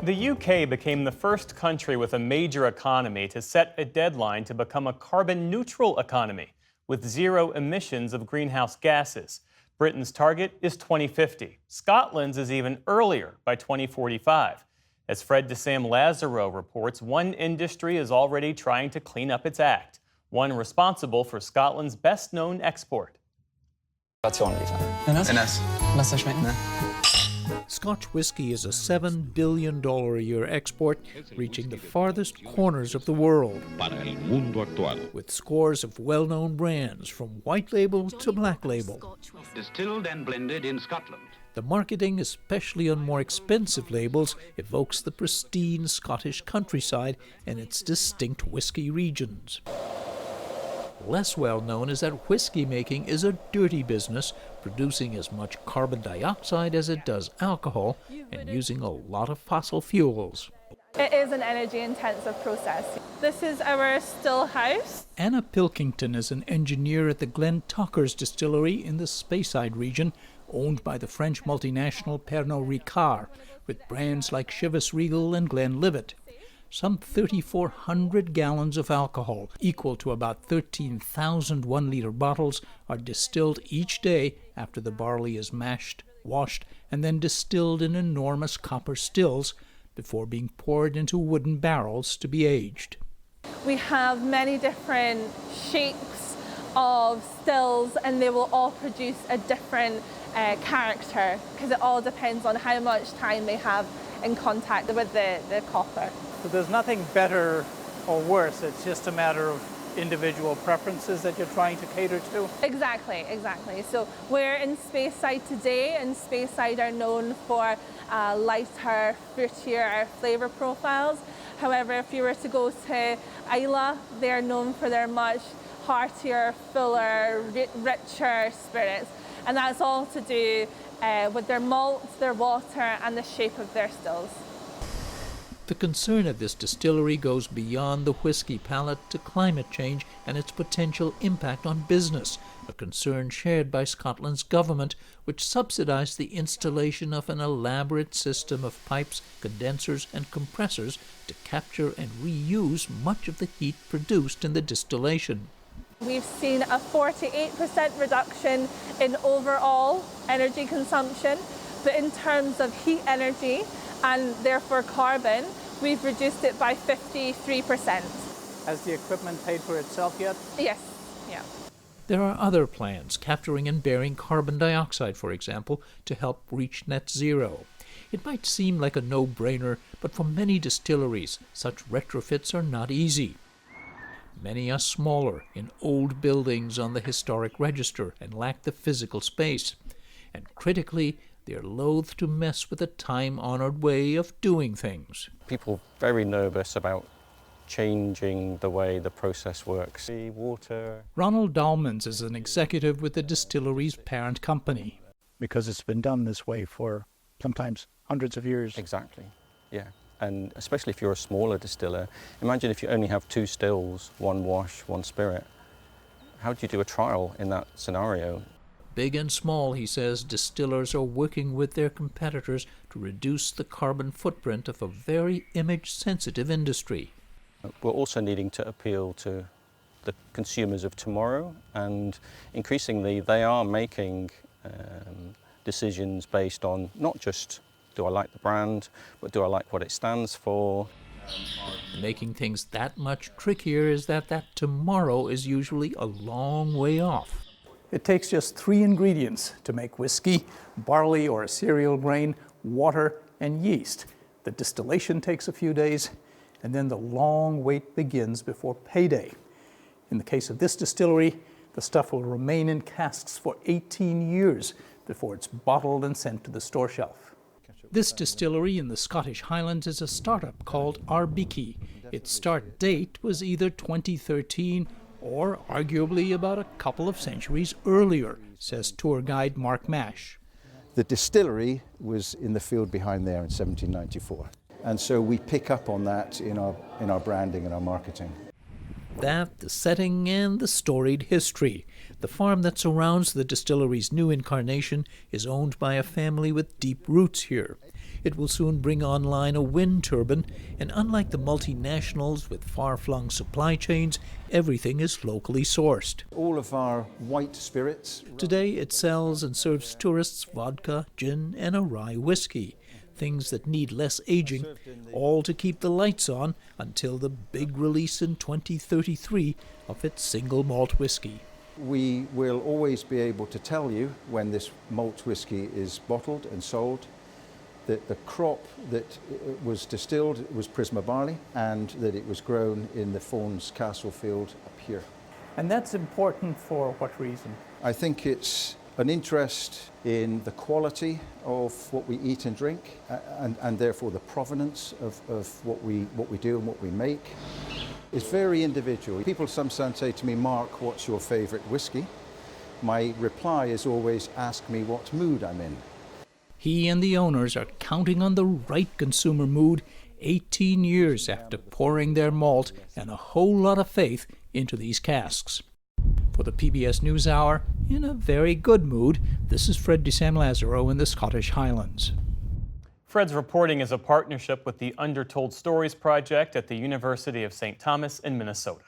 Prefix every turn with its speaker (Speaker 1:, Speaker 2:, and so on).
Speaker 1: The UK became the first country with a major economy to set a deadline to become a carbon neutral economy with zero emissions of greenhouse gases. Britain's target is 2050. Scotland's is even earlier, by 2045. As Fred de Sam Lazaro reports, one industry is already trying to clean up its act, one responsible for Scotland's best-known export.
Speaker 2: Scotch whisky is a $7 billion a year export, reaching the farthest corners of the world, with scores of well-known brands from white label to black label.
Speaker 3: Distilled and blended in Scotland.
Speaker 2: The marketing, especially on more expensive labels, evokes the pristine Scottish countryside and its distinct whisky regions. Less well known is that whisky making is a dirty business, producing as much carbon dioxide as it does alcohol and using a lot of fossil fuels.
Speaker 4: It is an energy-intensive process. This is our still house.
Speaker 2: Anna Pilkington is an engineer at the Glentockers distillery in the Speyside region, owned by the French multinational Pernod Ricard, with brands like Chivas Regal and Glenlivet. Some 3,400 gallons of alcohol, equal to about 13,000 one-liter bottles, are distilled each day after the barley is mashed, washed, and then distilled in enormous copper stills before being poured into wooden barrels to be aged.
Speaker 4: We have many different shapes of stills, and they will all produce a different character, because it all depends on how much time they have in contact with the copper.
Speaker 5: So there's nothing better or worse, it's just a matter of individual preferences that you're trying to cater to?
Speaker 4: Exactly. So we're in Speyside today, and Speyside are known for lighter, fruitier flavour profiles. However, if you were to go to Islay, they're known for their much heartier, fuller, richer spirits. And that's all to do with their malt, their water, and the shape of their stills.
Speaker 2: The concern of this distillery goes beyond the whisky palate to climate change and its potential impact on business, a concern shared by Scotland's government, which subsidised the installation of an elaborate system of pipes, condensers and compressors to capture and reuse much of the heat produced in the distillation.
Speaker 4: We've seen a 48% reduction in overall energy consumption, but in terms of heat energy and therefore carbon, we've reduced it by 53%.
Speaker 5: Has the equipment paid for itself yet?
Speaker 4: Yes, yeah.
Speaker 2: There are other plans capturing and bearing carbon dioxide, for example, to help reach net zero. It might seem like a no-brainer, but for many distilleries, such retrofits are not easy. Many are smaller, in old buildings on the historic register, and lack the physical space. And critically, they're loath to mess with a time-honored way of doing things.
Speaker 6: People are very nervous about changing the way the process works. The water.
Speaker 2: Ronald Dalmans is an executive with the distillery's parent company.
Speaker 7: Because it's been done this way for sometimes hundreds of years.
Speaker 6: Exactly, yeah. And especially if you're a smaller distiller, imagine if you only have 2 stills, 1 wash, 1 spirit. How do you do a trial in that scenario?
Speaker 2: Big and small, he says, distillers are working with their competitors to reduce the carbon footprint of a very image-sensitive industry.
Speaker 6: We're also needing to appeal to the consumers of tomorrow, and increasingly they are making decisions based on not just do I like the brand, but do I like what it stands for.
Speaker 2: Making things that much trickier is that tomorrow is usually a long way off.
Speaker 5: It takes just 3 ingredients to make whiskey: barley or a cereal grain, water, and yeast. The distillation takes a few days, and then the long wait begins before payday. In the case of this distillery, the stuff will remain in casks for 18 years before it's bottled and sent to the store shelf.
Speaker 2: This distillery in the Scottish Highlands is a startup called Arbiki. Its start date was either 2013 or arguably about a couple of centuries earlier, says tour guide Mark Mash.
Speaker 8: The distillery was in the field behind there in 1794. And so we pick up on that in our branding and our marketing.
Speaker 2: That, the setting, and the storied history. The farm that surrounds the distillery's new incarnation is owned by a family with deep roots here. It will soon bring online a wind turbine, and unlike the multinationals with far-flung supply chains, everything is locally sourced.
Speaker 8: All of our white spirits.
Speaker 2: Today it sells and serves tourists vodka, gin, and a rye whiskey, things that need less aging, all to keep the lights on until the big release in 2033 of its single malt whiskey.
Speaker 8: We will always be able to tell you when this malt whiskey is bottled and sold that the crop that was distilled was Prisma barley and that it was grown in the Fawns Castle field up here.
Speaker 5: And that's important for what reason?
Speaker 8: I think it's an interest in the quality of what we eat and drink and therefore the provenance of what we do and what we make. It's very individual. People sometimes say to me, Mark, what's your favourite whiskey? My reply is always, ask me what mood I'm in.
Speaker 2: He and the owners are counting on the right consumer mood 18 years after pouring their malt and a whole lot of faith into these casks. For the PBS NewsHour, in a very good mood, this is Fred de Sam Lazaro in the Scottish Highlands.
Speaker 1: Fred's reporting is a partnership with the Undertold Stories Project at the University of St. Thomas in Minnesota.